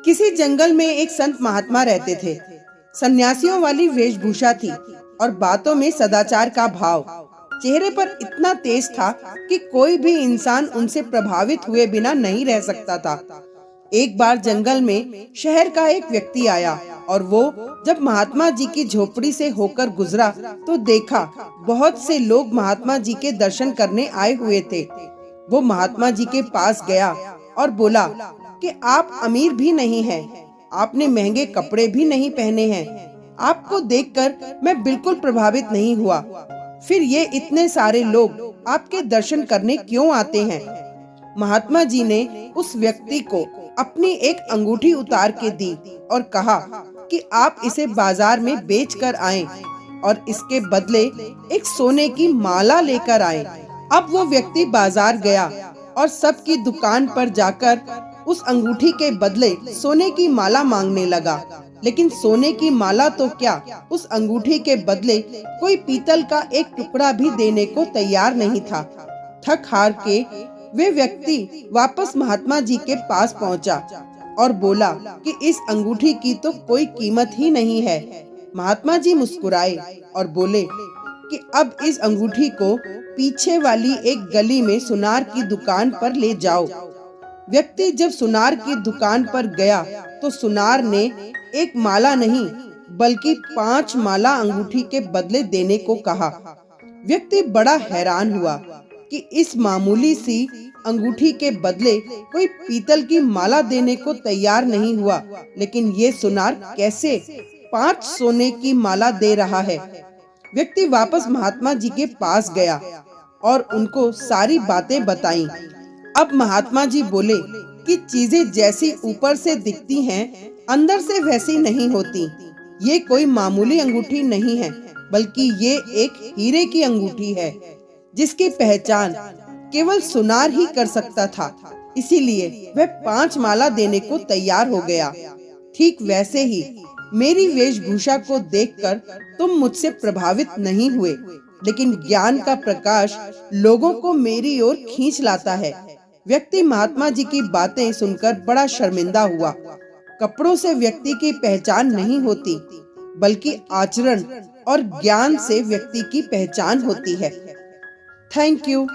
किसी जंगल में एक संत महात्मा रहते थे। सन्यासियों वाली वेशभूषा थी और बातों में सदाचार का भाव चेहरे पर इतना तेज था कि कोई भी इंसान उनसे प्रभावित हुए बिना नहीं रह सकता था। एक बार जंगल में शहर का एक व्यक्ति आया और वो जब महात्मा जी की झोपड़ी से होकर गुजरा तो देखा बहुत से लोग महात्मा जी के दर्शन करने आए हुए थे। वो महात्मा जी के पास गया और बोला कि आप अमीर भी नहीं हैं, आपने महंगे कपड़े भी नहीं पहने हैं, आपको देखकर मैं बिल्कुल प्रभावित नहीं हुआ, फिर ये इतने सारे लोग आपके दर्शन करने क्यों आते हैं? महात्मा जी ने उस व्यक्ति को अपनी एक अंगूठी उतार के दी और कहा कि आप इसे बाजार में बेच कर आए और इसके बदले एक सोने की माला लेकर आए। अब वो व्यक्ति बाजार गया और सबकी दुकान पर जाकर उस अंगूठी के बदले सोने की माला मांगने लगा, लेकिन सोने की माला तो क्या, उस अंगूठी के बदले कोई पीतल का एक टुकड़ा भी देने को तैयार नहीं था। थक हार के वे व्यक्ति वापस महात्मा जी के पास पहुंचा और बोला कि इस अंगूठी की तो कोई कीमत ही नहीं है। महात्मा जी मुस्कुराए और बोले कि अब इस अंगूठी को पीछे वाली एक गली में सुनार की दुकान पर ले जाओ। व्यक्ति जब सुनार की दुकान पर गया तो सुनार ने एक माला नहीं बल्कि 5 माला अंगूठी के बदले देने को कहा। व्यक्ति बड़ा हैरान हुआ कि इस मामूली सी अंगूठी के बदले कोई पीतल की माला देने को तैयार नहीं हुआ, लेकिन ये सुनार कैसे 5 सोने की माला दे रहा है। व्यक्ति वापस महात्मा जी के पास गया और उनको सारी बातें बताईं। अब महात्मा जी बोले कि चीजें जैसी ऊपर से दिखती हैं, अंदर से वैसी नहीं होती। ये कोई मामूली अंगूठी नहीं है, बल्कि ये एक हीरे की अंगूठी है जिसकी पहचान केवल सुनार ही कर सकता था। इसीलिए वह 5 माला देने को तैयार हो गया। ठीक वैसे ही मेरी वेशभूषा को देखकर तुम मुझसे प्रभावित नहीं हुए, लेकिन ज्ञान का प्रकाश लोगों को मेरी ओर खींच लाता है। व्यक्ति महात्मा जी की बातें सुनकर बड़ा शर्मिंदा हुआ। कपड़ों से व्यक्ति की पहचान नहीं होती, बल्कि आचरण और ज्ञान से व्यक्ति की पहचान होती है। Thank you.